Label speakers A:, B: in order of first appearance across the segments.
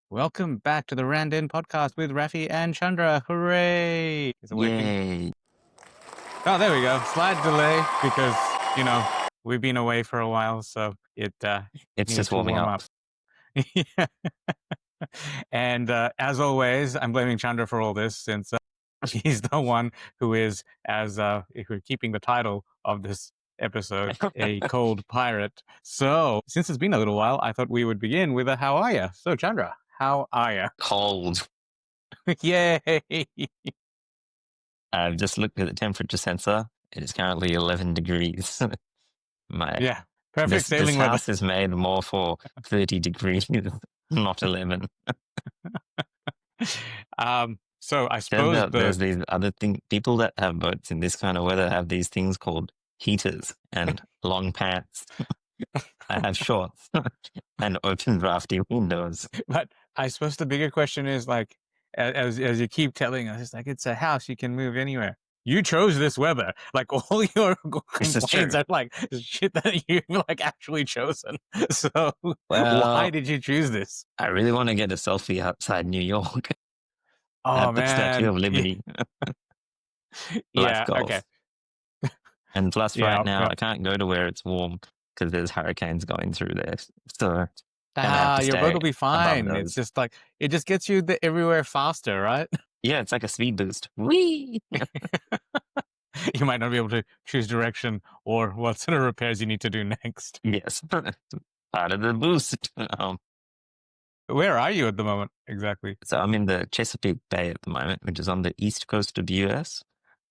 A: Welcome back to the randInt podcast with Raffy and Chandra. Hooray! It's awakening.
B: Yay.
A: Oh, there we go. Slight delay because, we've been away for a while, so it
B: It's
A: needed
B: just
A: to
B: warming
A: warm
B: up.
A: Yeah. And as always, I'm blaming Chandra for all this since he's the one who is, if we're keeping the title of this episode, a cold pirate. So, since it's been a little while, I thought we would begin with a how are ya? So, Chandra, how are ya?
B: Cold.
A: Yay!
B: I've just looked at the temperature sensor. It is currently 11 degrees.
A: Yeah, perfect
B: this
A: sailing weather.
B: house is made more for 30 degrees, not 11.
A: So I
B: Turns
A: suppose
B: out there's these other people that have boats in this kind of weather have these things called heaters and long pants. I have shorts and open drafty windows.
A: But I suppose the bigger question is like, as you keep telling us, it's like it's a house, you can move anywhere. You chose this weather. Like all your complaints are like shit that you've like actually chosen. So why did you choose this?
B: I really want to get a selfie outside New York.
A: Oh
B: at the Statue of Liberty.
A: Yeah.
B: Life goals.
A: Okay.
B: And plus, right now I can't go to where it's warm because there's hurricanes going through there. So
A: your boat will be fine. It's just like it just gets you everywhere faster, right?
B: Yeah, it's like a speed boost. Whee!
A: You might not be able to choose direction or what sort of repairs you need to do next.
B: Yes, part of the boost.
A: Where are you at the moment exactly?
B: So I'm in the Chesapeake Bay at the moment, which is on the east coast of the US.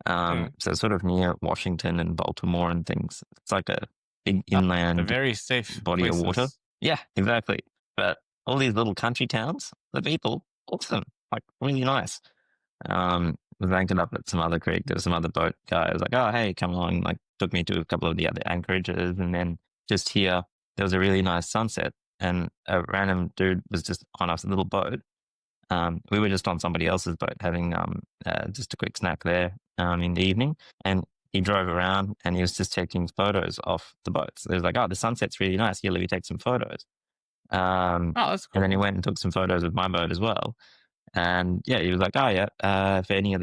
B: So sort of near Washington and Baltimore and things. It's like a big inland,
A: a very safe
B: body
A: places.
B: of water. Yeah, exactly. But all these little country towns, the people, awesome, like really nice. Was anchored up at some other creek. There was some other boat guy. I was like, oh, hey, come along. Like, took me to a couple of the other anchorages. And then just here, there was a really nice sunset. And a random dude was just on a little boat. We were just on somebody else's boat having just a quick snack there in the evening. And he drove around and he was just taking photos off the boats. So he was like, oh, the sunset's really nice. Here, let me take some photos.
A: That's cool.
B: And then he went and took some photos of my boat as well. And yeah, he was like, oh yeah, for any of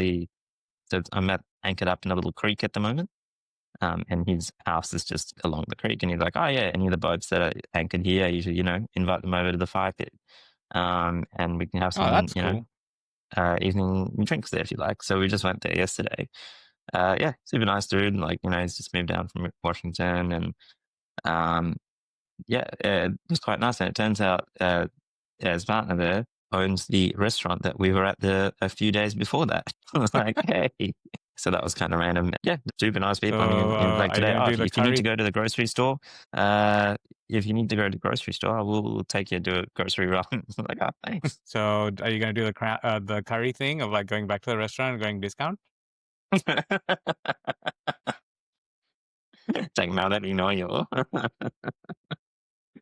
B: so I'm anchored up in a little creek at the moment. And his house is just along the creek. And he's like, oh yeah, any of the boats that are anchored here, I usually, invite them over to the fire pit. And we can have some, evening drinks there if you like. So we just went there yesterday. Yeah, super nice dude. Like, he's just moved down from Washington and, it was quite nice. And it turns out, his partner there owns the restaurant that we were at a few days before that. I was like, hey. So that was kind of random. Yeah, super nice people.
A: So,
B: like today, if you need to go to the grocery store, I will take you to a grocery run. I was like, oh, thanks.
A: So are you going to do the curry thing of like going back to the restaurant and going discount?
B: It's like, now that you know you.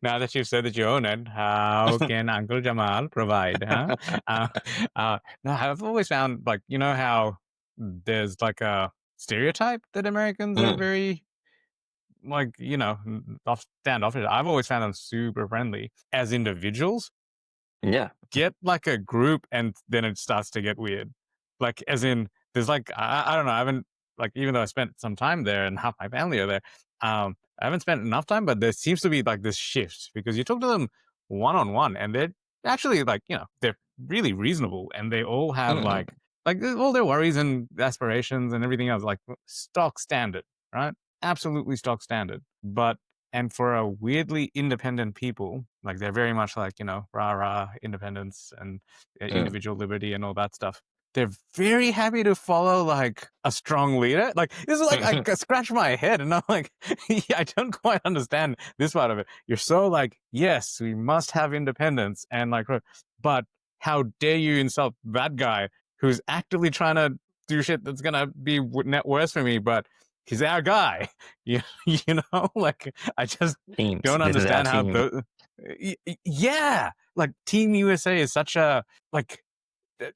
A: Now that you've said that you own it, how can Uncle Jamal provide? Huh? No, I've always found like, how there's like a stereotype that Americans are very like, standoffish. I've always found them super friendly as individuals.
B: Yeah.
A: Get like a group and then it starts to get weird. Like as in there's like, I don't know. I haven't like, even though I spent some time there and half my family are there, I haven't spent enough time, but there seems to be like this shift because you talk to them one-on-one and they're actually like, they're really reasonable and they all have like all their worries and aspirations and everything else, like stock standard, right? Absolutely stock standard. And for a weirdly independent people, like they're very much like, rah-rah independence and individual liberty and all that stuff. They're very happy to follow like a strong leader. Like this is like I scratch my head and I'm like, yeah, I don't quite understand this part of it. You're so like, yes, we must have independence and like, but how dare you insult that guy who's actively trying to do shit that's gonna be net worse for me, but he's our guy. Like I just don't understand how yeah, like Team USA is such a like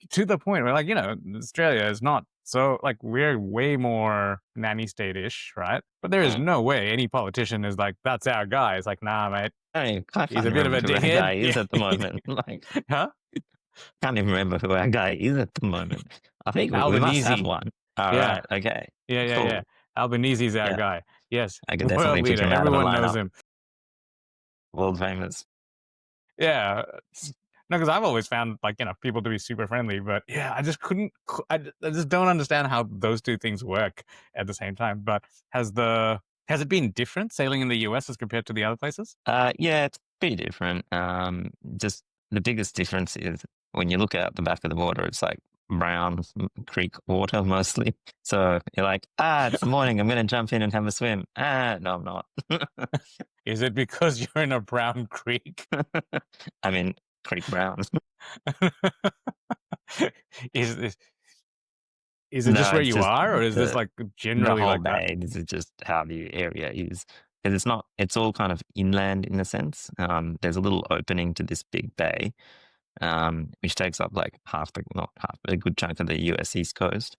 A: to the point where like, Australia is not so like we're way more nanny state-ish, right? But there is no way any politician is like, that's our guy. It's like, nah, mate.
B: Hey,
A: He's a bit of a dickhead.
B: Guy is at the moment. Like,
A: huh?
B: Can't even remember who our guy is at the moment. I think we must have
A: Albanese.
B: one. All
A: Yeah.
B: right. Okay.
A: Yeah, yeah, yeah.
B: Cool.
A: Albanese's our
B: Yeah.
A: guy. Yes.
B: I could
A: World
B: definitely pick
A: leader.
B: him out of a
A: Everyone knows
B: lineup.
A: him.
B: World famous.
A: Yeah. No, because I've always found like people to be super friendly, but yeah, I just couldn't. I just don't understand how those two things work at the same time. But has it been different sailing in the US as compared to the other places?
B: Yeah, it's pretty different. Just the biggest difference is when you look out the back of the water, it's like brown creek water mostly. So you're like, it's the morning. I'm going to jump in and have a swim. No, I'm not.
A: Is it because you're in a brown creek?
B: I mean, creek brown.
A: is this is it just
B: No,
A: where
B: it's
A: you
B: just
A: are, or is this like
B: the
A: generally
B: whole
A: like that?
B: bay. This is just how the area is. Because it's not, it's all kind of inland in a sense. There's a little opening to this big bay, which takes up like not half, a good chunk of the US East Coast.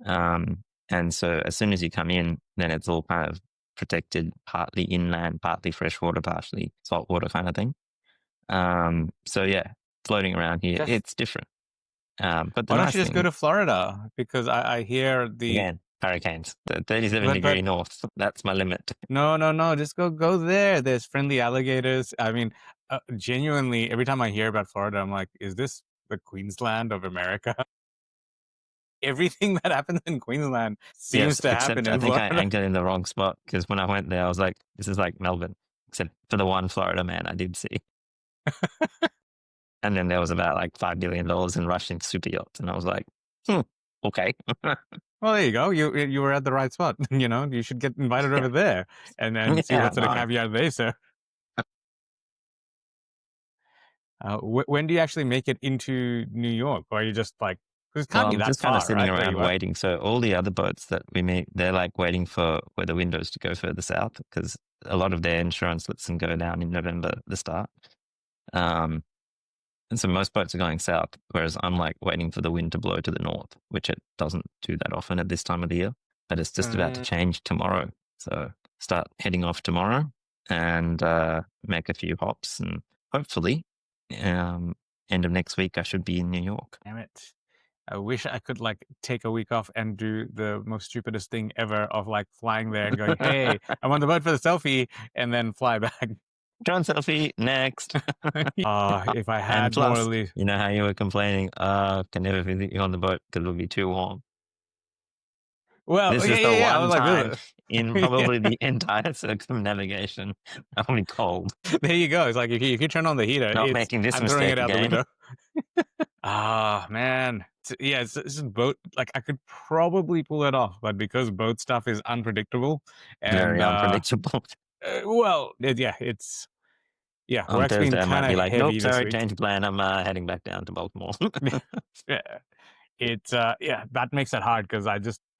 B: And so as soon as you come in, then it's all kind of protected, partly inland, partly freshwater, partly saltwater kind of thing. So yeah, floating around here,
A: Just
B: it's different. But the
A: why don't
B: nice
A: you just go
B: thing,
A: to Florida? Because I hear the
B: again, hurricanes, the 37
A: but
B: degree north, that's my limit.
A: no, no, no. Just go there. There's friendly alligators. I mean, genuinely, every time I hear about Florida, I'm like, is this the Queensland of America? Everything that happens in Queensland seems
B: Yes,
A: to happen
B: except I
A: in
B: think I
A: Florida.
B: anchored in the wrong spot because when I went there, I was like, this is like Melbourne, except for the one Florida man I did see. And then there was about like $5 billion in Russian super yachts. And I was like, okay.
A: Well, there you go. You were at the right spot. You should get invited
B: Yeah.
A: over there and then see
B: Yeah,
A: what sort of
B: no.
A: caviar they serve. When do you actually make it into New York, or are you just like? Because it
B: Well,
A: can't be
B: I'm
A: that
B: just kind of
A: far,
B: sitting
A: right? Where
B: around
A: you are.
B: waiting. So all the other boats that we meet, they're like waiting for weather windows to go further south because a lot of their insurance lets them go down in November, the start. Um, and so most boats are going south, whereas I'm like waiting for the wind to blow to the north, which it doesn't do that often at this time of the year. But it's just about to
A: Mm,
B: change tomorrow. So start heading off tomorrow and make a few hops. And hopefully, um, end of next week, I should be in New York.
A: damn it! I wish I could like take a week off and do the most stupidest thing ever of like flying there and going, "Hey, I'm on the boat for the selfie," and then fly back.
B: Drone selfie next.
A: If I
B: And
A: had more
B: plus,
A: leave.
B: you know how you were complaining, can never visit you on the boat because it'll be too warm.
A: Well,
B: This
A: yeah,
B: is the
A: yeah, yeah. I was
B: one
A: like,
B: time
A: "Ugh."
B: in
A: Yeah,
B: probably the entire circumnavigation I'll be cold.
A: there you go. It's like if you turn on the heater,
B: Not
A: it's
B: making this
A: I'm throwing it
B: mistake
A: out the
B: again.
A: window. Ah, man. Yeah, it's just boat. Like I could probably pull it off, but because boat stuff is unpredictable,
B: Very
A: and
B: unpredictable.
A: well, yeah,
B: On
A: work's been
B: Thursday, I might
A: kind of
B: be like,
A: heavy
B: nope,
A: this
B: sorry,
A: week.
B: change plan. I'm heading back down to Baltimore.
A: Yeah, yeah, that makes it hard because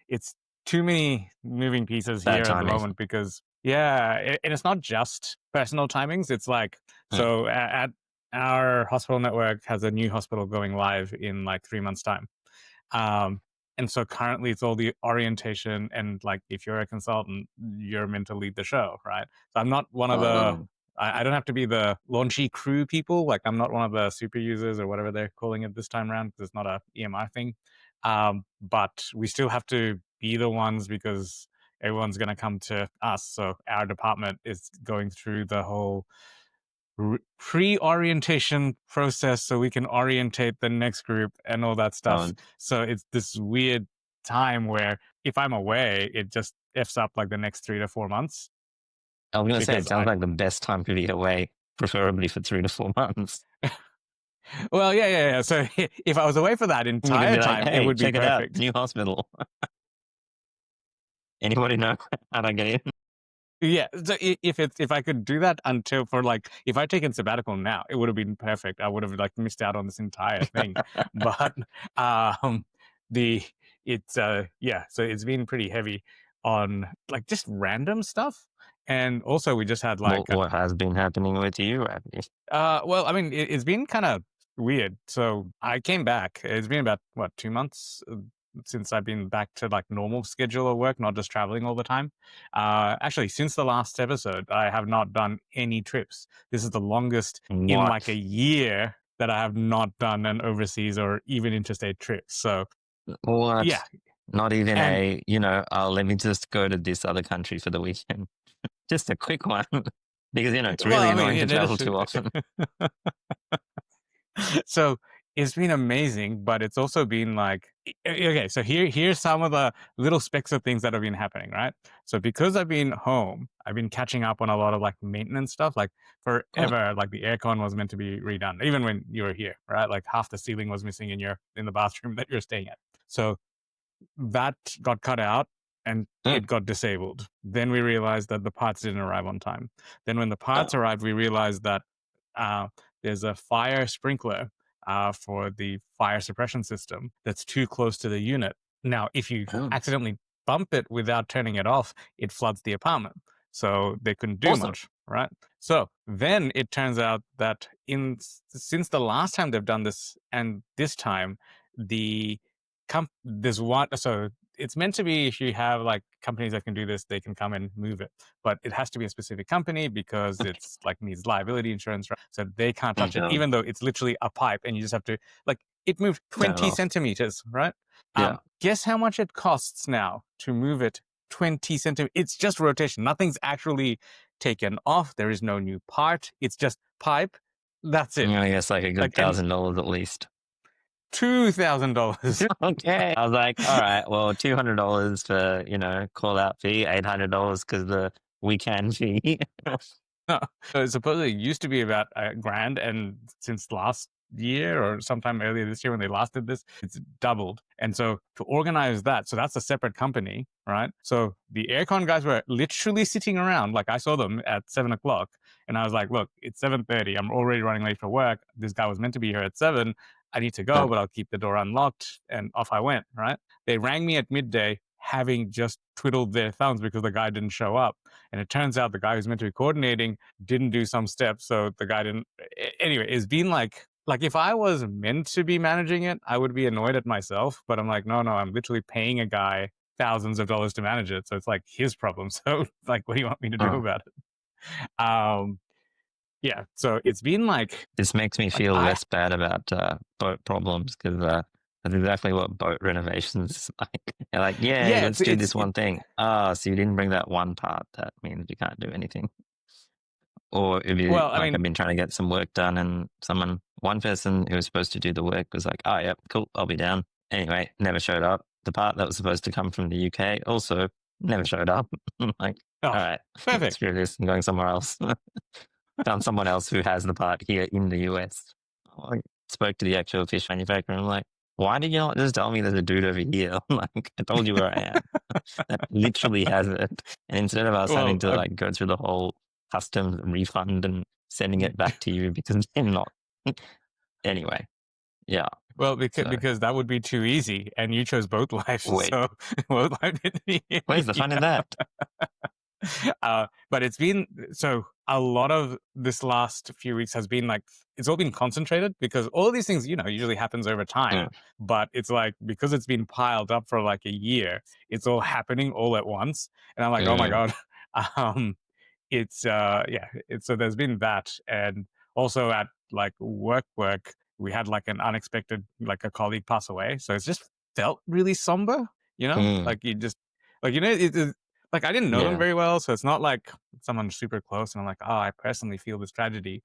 A: it's too many moving pieces
B: Bad
A: here at the
B: timing.
A: moment because yeah, and it's not just personal timings. It's like
B: Mm.
A: so at our hospital network has a new hospital going live in like 3 months time. Um, and so currently it's all the orientation and like if you're a consultant, you're meant to lead the show, right? So I'm not one of the
B: Um,
A: I don't have to be the launchy crew people. Like I'm not one of the super users or whatever they're calling it this time around because it's not a EMI thing. But we still have to be the ones because everyone's going to come to us. So our department is going through the whole pre-orientation process so we can orientate the next group and all that stuff.
B: um,
A: So it's this weird time where if I'm away, it just f's up like the next 3 to 4 months
B: I was going to say, it
A: because
B: sounds like the best time to be away, preferably for 3 to 4 months.
A: well, yeah, yeah, yeah. So if I was away for that
B: You can
A: entire
B: be like,
A: time, it
B: hey,
A: would be
B: check it out,
A: perfect.
B: new hospital. Anybody know how to get in?
A: Yeah, so if I could do that until for like if I taken sabbatical now, it would have been perfect. I would have like missed out on this entire thing. But um the it's yeah, so it's been pretty heavy on like just random stuff. And also we just had like
B: What has been happening with you, Raffy?
A: well, I mean, it's been kind of weird. So I came back. It's been about what 2 months since I've been back to like normal schedule of work, not just traveling all the time. Actually, since the last episode, I have not done any trips. This is the longest in like a
B: What?
A: year. that I have not done an overseas or even interstate trip. So yeah,
B: What? Not even
A: and
B: a, oh, let me just go to this other country for the weekend. Just a quick one. Because, it's really
A: well, I mean,
B: annoying to
A: it
B: travel
A: is.
B: too often.
A: So it's been amazing, but it's also been like okay. So here's some of the little specks of things that have been happening, right? So because I've been home, I've been catching up on a lot of like maintenance stuff. Like
B: Oh,
A: forever, like the aircon was meant to be redone, even when you were here, right? Like half the ceiling was missing in the bathroom that you're staying at. So that got cut out and
B: mm,
A: it got disabled. Then we realized that the parts didn't arrive on time. Then when the
B: oh,
A: parts arrived, we realized that uh, there's a fire sprinkler for the fire suppression system that's too close to the unit. Now, if you
B: oh,
A: accidentally bump it without turning it off, it floods the apartment. So they couldn't do
B: awesome.
A: much, right? So then it turns out that since the last time they've done this and this time, the there's one. So it's meant to be if you have like companies that can do this, they can come and move it, but it has to be a specific company because
B: Okay.
A: it's like needs liability insurance, right? So they can't touch it,
B: Okay.
A: even though it's literally a pipe and you just have to like it moved
B: Turn it
A: 20
B: off.
A: centimeters, right?
B: Yeah.
A: Guess how much it costs now to move it 20 centimeters? It's just rotation. Nothing's actually taken off. There is no new part. It's just pipe. That's it.
B: I guess like a good
A: Like, and
B: $1,000 at least.
A: $2,000.
B: Okay. I was like, all right, well, $200 for, call out fee, $800 because the weekend fee.
A: No. So supposedly it used to be about a grand, and since last year or sometime earlier this year when they last did this, it's doubled. And so to organize that, so that's a separate company, right? So the aircon guys were literally sitting around. Like I saw them at 7 o'clock, and I was like, "Look, it's 7:30. I'm already running late for work. This guy was meant to be here at 7. I need to go,
B: Mm,
A: but I'll keep the door unlocked." And off I went. Right? They rang me at midday, having just twiddled their thumbs because the guy didn't show up. And it turns out the guy who's meant to be coordinating didn't do some steps, so the guy didn't. Anyway, it's been like if I was meant to be managing it, I would be annoyed at myself. But I'm like, no, no, I'm literally paying a guy thousands of dollars to manage it, so it's like his problem. So like, what do you want me to do
B: mm.
A: about it? Yeah. So it's been
B: This makes me
A: like
B: feel
A: I
B: less bad about boat problems because that's exactly what boat renovations is like. They're like, yeah,
A: yeah,
B: let's do
A: it's
B: this one thing. Ah, so you didn't bring that one part. That means you can't do anything. Or if you
A: well, I
B: like, I've
A: mean,
B: been trying to get some work done, and one person who was supposed to do the work was like, "Oh, yeah, cool, I'll be down." Anyway, never showed up. The part that was supposed to come from the UK also never showed up. I'm like,
A: oh,
B: all right,
A: perfect.
B: screw this. I'm going somewhere else. Found someone else who has the part here in the US. I spoke to the actual fish manufacturer. And I'm like, why did you not just tell me there's a dude over here? Like, I told you where I am. That literally has it. And instead of us having
A: Well,
B: to like go through the whole customs refund and sending it back to you because they're not. Anyway, yeah.
A: well,
B: So
A: because that would be too easy, and you chose boat life,
B: wait,
A: so boat life didn't need
B: where's the
A: me.
B: fun in that?
A: But it's been so a lot of this last few weeks has been like it's all been concentrated because all of these things, usually happens over time.
B: Mm,
A: But it's like because it's been piled up for like a year, it's all happening all at once. And I'm like, oh my
B: mm,
A: God. um, it's yeah, it's so there's been that. And also at like work, we had like an unexpected like a colleague pass away. So it's just felt really somber,
B: mm,
A: like you just like like I didn't know them
B: yeah,
A: very well, so it's not like someone super close, and I'm like, oh, I personally feel this tragedy,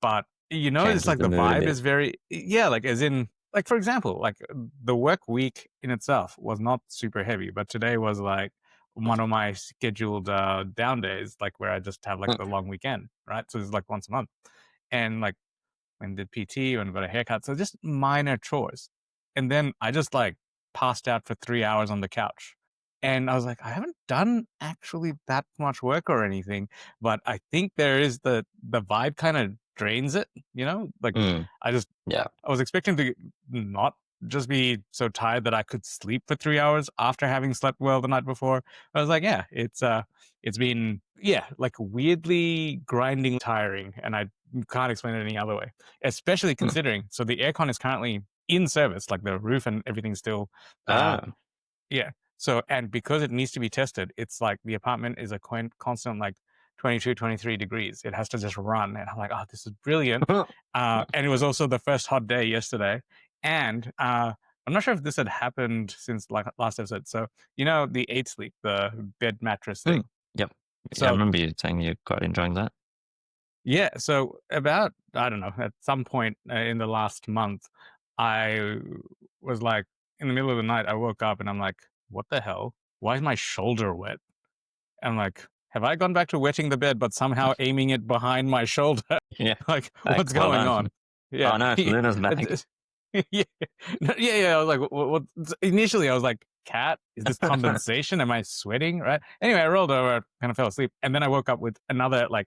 A: but it's
B: changes
A: like
B: the
A: the
B: mood a
A: vibe
B: bit.
A: is very yeah, like as in like for example, like the work week in itself was not super heavy, but today was like one of my scheduled down days, like where I just have like
B: Mm,
A: the long weekend, right? So it's like once a month, and like and did PT and got a haircut. So just minor chores. And then I just like passed out for 3 hours on the couch. And I was like, I haven't done actually that much work or anything, but I think there is the vibe kind of drains it, Like
B: mm,
A: I just
B: yeah.
A: I was expecting to not just be so tired that I could sleep for 3 hours after having slept well the night before. I was like, yeah, it's been yeah, like weirdly grinding tiring, and I can't explain it any other way. Especially
B: Mm.
A: considering so the aircon is currently in service, like the roof and everything's still uh
B: Oh,
A: yeah. So and because it needs to be tested, it's like the apartment is a constant like 22, 23 degrees. It has to just run. And I'm like, oh, this is brilliant. And it was also the first hot day yesterday. And I'm not sure if this had happened since like last episode. So, the eight sleep, the bed mattress
B: Mm,
A: thing.
B: yep. Yeah, I
A: So,
B: remember you saying you're quite enjoying that.
A: yeah. So, about, I don't know, at some point in the last month, I was like, in the middle of the night, I woke up and I'm like, what the hell? Why is my shoulder wet? I'm like, have I gone back to wetting the bed, but somehow aiming it behind my shoulder?
B: Yeah.
A: Like,
B: Like,
A: what's
B: well
A: going
B: done.
A: on? Yeah.
B: Oh no,
A: Yeah.
B: Luna's back.
A: Yeah. Yeah. I was like, what? Initially, I was like, cat, is this condensation? Am I sweating? Right. Anyway, I rolled over, kind of fell asleep. And then I woke up with another like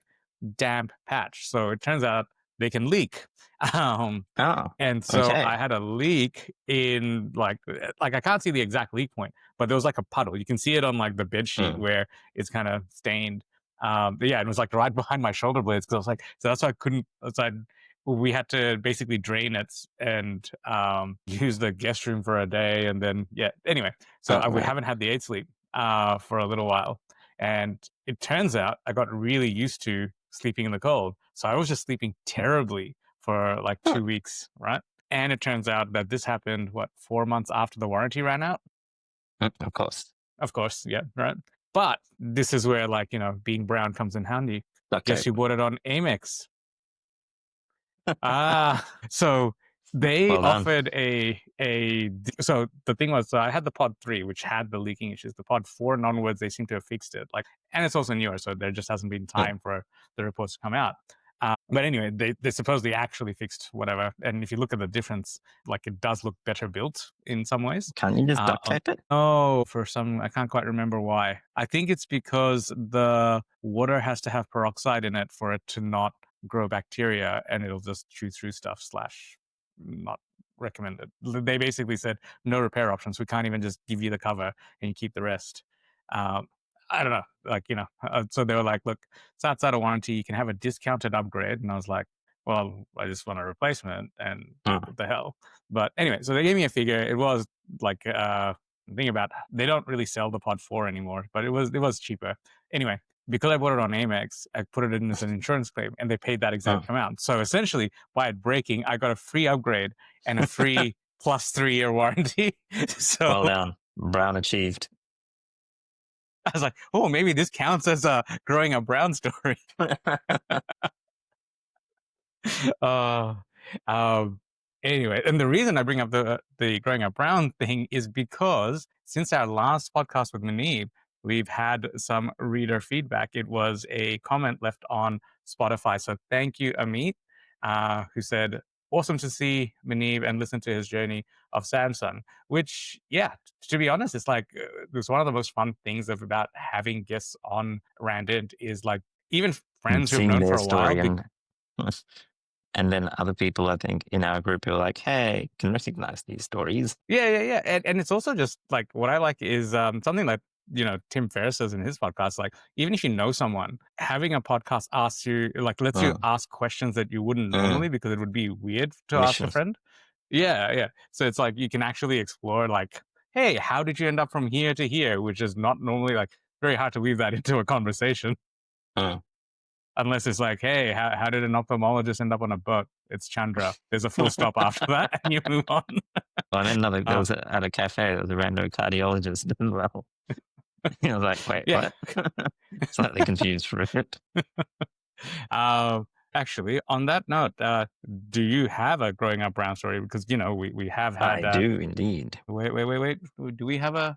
A: damp patch. So it turns out they can leak. Um,
B: Oh,
A: and so
B: okay.
A: I had a leak in like I can't see the exact leak point, but there was like a puddle. You can see it on like the bed sheet
B: Mm.
A: where it's kind of stained. But yeah, it was like right behind my shoulder blades because I was like, so that's why I couldn't. So we had to basically drain it and use the guest room for a day, and then yeah. Anyway, so
B: Oh,
A: we
B: right.
A: haven't had the eight sleep for a little while, and it turns out I got really used to sleeping in the cold, so I was just sleeping terribly for like
B: Huh.
A: 2 weeks, right? And it turns out that this happened, 4 months after the warranty ran out?
B: Of course.
A: Of course, yeah, right. But this is where, like, being brown comes in handy.
B: Duct
A: Guess
B: tape.
A: who bought it on Amex? So they
B: Well done.
A: offered so the thing was, so I had the pod 3, which had the leaking issues. The pod 4 and onwards, they seem to have fixed it. Like, and it's also newer, so there just hasn't been
B: Mm.
A: time for the reports to come out. But anyway, they supposedly actually fixed whatever. And if you look at the difference, like it does look better built in some ways.
B: Can't you just duct tape it?
A: Oh, for some, I can't quite remember why. I think it's because the water has to have peroxide in it for it to not grow bacteria, and it'll just chew through stuff. Slash, not recommended. They basically said no repair options. We can't even just give you the cover and you keep the rest. Um, I don't know, like so they were like, look, it's outside of warranty. You can have a discounted upgrade, and I was like, well, I just want a replacement, and
B: Mm.
A: what the hell? But anyway, so they gave me a figure. It was like the thing about, they don't really sell the Pod 4 anymore, but it was cheaper. Anyway, because I bought it on Amex, I put it in as an insurance claim, and they paid that exact
B: Mm.
A: amount. So essentially, by it breaking, I got a free upgrade and a free plus 3 year warranty. So
B: Well done. Brown achieved.
A: I was like, oh, maybe this counts as a growing up brown story. uh, um, anyway, and the reason I bring up the growing up brown thing is because since our last podcast with Manib, we've had some reader feedback. It was a comment left on Spotify. So thank you, Amit, who said, awesome to see Manib and listen to his journey of Samsung, which, yeah, to be honest, it's like, it's one of the most fun things about having guests on randInt is like, even friends who have
B: Seeing
A: known for
B: their
A: a while.
B: story and then other people, I think, in our group who are like, hey, can recognize these stories.
A: Yeah. And it's also just like, what I like is something like, Tim Ferriss says in his podcast, like, even if you know someone, having a podcast asks you, like, lets you
B: Mm.
A: ask questions that you wouldn't normally, because it would be weird to ask a
B: Permission.
A: friend. Yeah. So it's like, you can actually explore, like, hey, how did you end up from here to here? Which is not normally, like, very hard to weave that into a conversation.
B: Mm.
A: Unless it's like, hey, how did an ophthalmologist end up on a boat? It's Chandra. There's a full stop after that, and you move on.
B: Well, I met another, there
A: Uh,
B: was at a cafe, there was a random cardiologist as well. I was like, wait,
A: yeah.
B: what? Slightly confused for it.
A: Uh, actually, on that note, do you have a growing up brown story? Because we have
B: I
A: had.
B: do indeed.
A: Wait. Do we have a?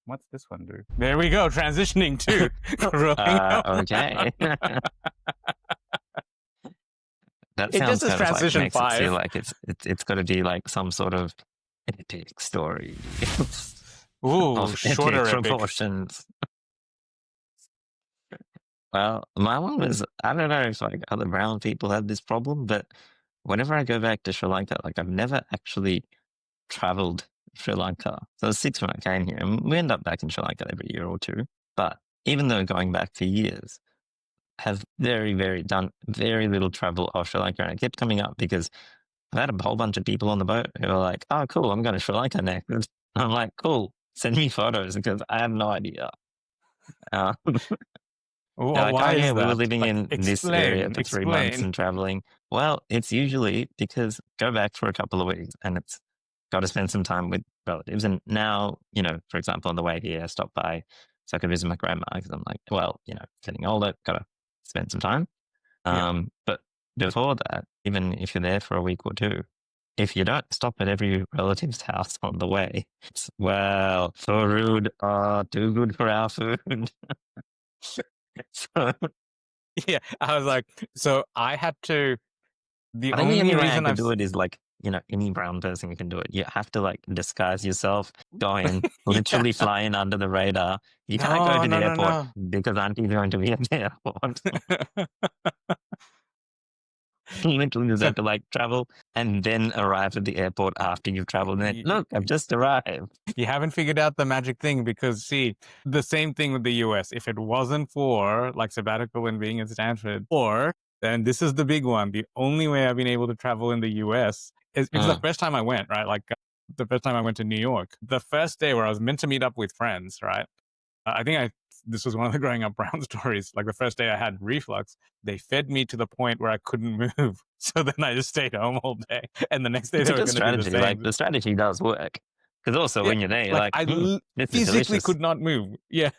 A: What's this one do? There we go. Transitioning to growing up.
B: Okay. That
A: It just
B: sounds
A: says
B: kind of like
A: transition
B: makes it feel
A: 5.
B: like it's got to be like some sort of epic story
A: Ooh,
B: of
A: shorter
B: epic
A: epic.
B: proportions. Well, my one was, I don't know if like other brown people have this problem, but whenever I go back to Sri Lanka, like I've never actually traveled Sri Lanka. So I was 6 when I came here, and we end up back in Sri Lanka every year or two. But even though going back for years, have done very little travel off Sri Lanka, and it kept coming up because I've had a whole bunch of people on the boat who are like, "Oh, cool, I'm going to Sri Lanka next." And I'm like, "Cool, send me photos," because I have no idea. Uh, They're like, "Oh,
A: Why
B: yeah,
A: is
B: we were
A: that?
B: living
A: Like,
B: in this area
A: explain,
B: for 3 months
A: explain.
B: and traveling." Well, it's usually because go back for a couple of weeks and it's gotta spend some time with relatives, and now, for example, on the way here, I stopped by so I could visit my grandma because I'm like, well, getting older, gotta spend some time.
A: Yeah.
B: But before that, even if you're there for a week or 2, if you don't stop at every relative's house on the way, it's, well, so rude, too good for our food. So
A: Yeah. I was like, so I had to, the
B: I think the
A: only
B: only way I
A: reason
B: could
A: I've,
B: do it is like, any brown person can do it. You have to like disguise yourself, go in,
A: yeah.
B: literally fly in under the radar. You can't go
A: No,
B: to the
A: no, no,
B: airport
A: no.
B: because auntie's going to be at the airport. You literally just
A: So
B: have to like travel and then arrive at the airport after you've traveled. And then,
A: y-
B: look, I've just arrived.
A: you haven't figured out the magic thing because, see, the same thing with the US. If it wasn't for like sabbatical and being in Stanford, or then this is the big one. The only way I've been able to travel in the US is because the
B: Mm.
A: first time I went, right? Like the first time I went to New York, the first day where I was meant to meet up with friends, right? I think this was one of the growing up brown stories. Like the first day I had reflux, they fed me to the point where I couldn't move. So then I just stayed home all day. And the next day
B: It's
A: they
B: a
A: were
B: good
A: going to do the
B: strategy. Like
A: same.
B: the strategy does work. Because also
A: Yeah.
B: when you're there, you're
A: Like
B: like,
A: I
B: this is
A: physically
B: delicious.
A: could not move. Yeah.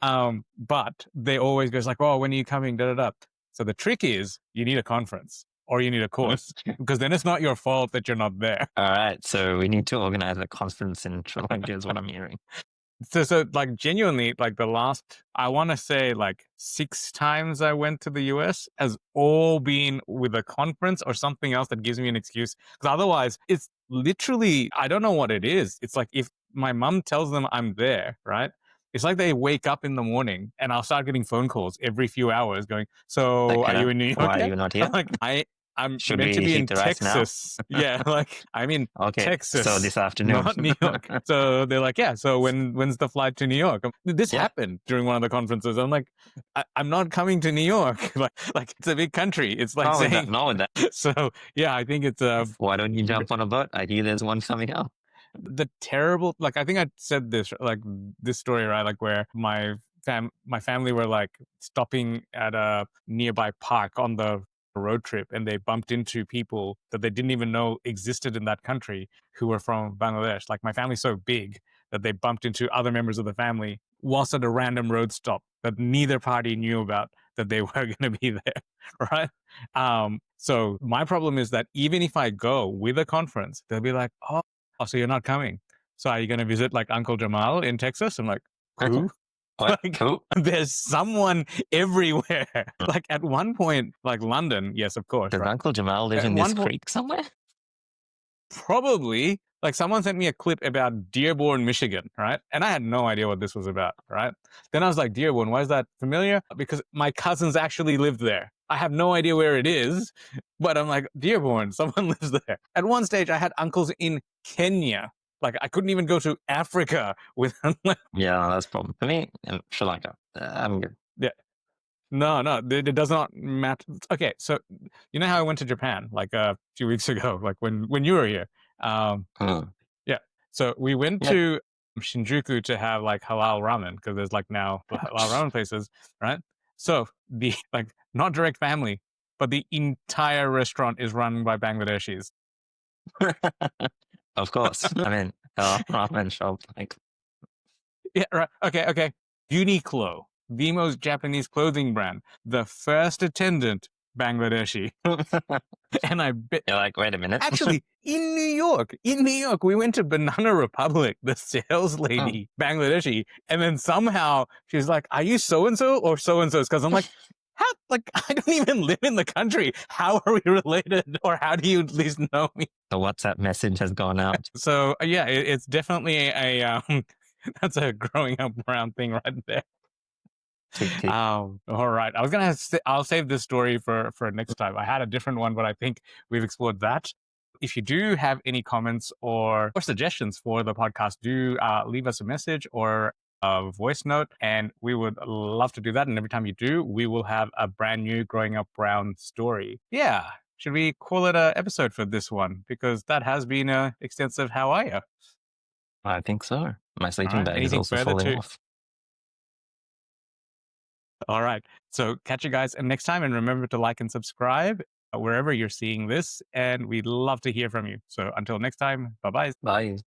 A: But they always goes like, oh, when are you coming? Da, da, da. So the trick is you need a conference or you need a course because then it's not your fault that you're not there.
B: All right. So we need to organize a conference in Sri Lanka is what I'm hearing.
A: So like genuinely, like the last, I want to say like 6 times I went to the US has all been with a conference or something else that gives me an excuse. Because otherwise, it's literally, I don't know what it is. It's like if my mom tells them I'm there, right? It's like they wake up in the morning and I'll start getting phone calls every few hours going,
B: Like,
A: so are
B: hello,
A: you in New York
B: why are
A: yet?
B: you not
A: I'm
B: here?
A: like, I'm
B: Should
A: meant to
B: we
A: be
B: heat
A: in
B: the rice now?
A: Texas. Yeah, like I'm in
B: Okay. So
A: Texas,
B: this afternoon.
A: not New York. So they're like, yeah. So when's the flight to New York? This
B: Yeah.
A: happened during one of the conferences. I'm like, I'm not coming to New York. like it's a big country. It's like
B: Not with that.
A: saying.
B: Not with that.
A: So yeah, I think it's
B: Why don't you jump on a boat? I hear there's one coming up.
A: the terrible. Like I think I said this like this story right, like where my family were like stopping at a nearby park on the road trip and they bumped into people that they didn't even know existed in that country who were from Bangladesh. Like my family's so big that they bumped into other members of the family whilst at a random road stop that neither party knew about that they were going to be there. Right. So my problem is that even if I go with a conference, they'll be like, oh, so you're not coming. So are you going to visit like Uncle Jamal in Texas? I'm like, who?
B: What?
A: Like,
B: Who?
A: there's someone everywhere. Like at one point, like London, yes, of course,
B: Does
A: right?
B: Uncle Jamal live
A: At
B: in this
A: one point,
B: creek somewhere?
A: probably like someone sent me a clip about Dearborn, Michigan, right? And I had no idea what this was about, right? Then I was like, Dearborn, why is that familiar? Because my cousins actually lived there. I have no idea where it is, but I'm like, Dearborn, someone lives there. At one stage, I had uncles in Kenya. Like I couldn't even go to Africa with.
B: Yeah, that's a problem. For me, in Sri Lanka, I'm good.
A: Yeah. No, no, it does not matter. Okay, so you know how I went to Japan like a few weeks ago, like when you were here. Um,
B: Mm.
A: yeah, so we went
B: Yeah.
A: to Shinjuku to have like halal ramen because there's like now halal ramen places, right? So the like not direct family, but the entire restaurant is run by Bangladeshis.
B: Of course. I mean, ramen shop. Like,
A: Yeah, right. Okay, okay. Uniqlo, the most Japanese clothing brand. The first attendant, Bangladeshi.
B: you're
A: And I bet,
B: like, wait a minute.
A: actually, in New York, we went to Banana Republic, the sales
B: Mm.
A: lady, Bangladeshi. And then somehow she's like, are you so and so or so and so's? Because I'm like, how, like, I don't even live in the country. How are we related? Or how do you at least know me?
B: The WhatsApp message has gone out.
A: So, yeah, it's definitely that's a growing up brown thing right there.
B: Tick, tick.
A: All right. I was gonna. I'll save this story for next time. I had a different one, but I think we've explored that. If you do have any comments or suggestions for the podcast, do leave us a message or a voice note, and we would love to do that. And every time you do, we will have a brand new Growing Up Brown story. Yeah. Should we call it a episode for this one? Because that has been a extensive how are you?
B: I think so. My
A: All
B: sleeping
A: right.
B: bag is
A: Anything
B: also
A: further
B: falling
A: to
B: off.
A: All right. So catch you guys next time, and remember to like and subscribe wherever you're seeing this. And we'd love to hear from you. So until next time, bye bye.
B: Bye.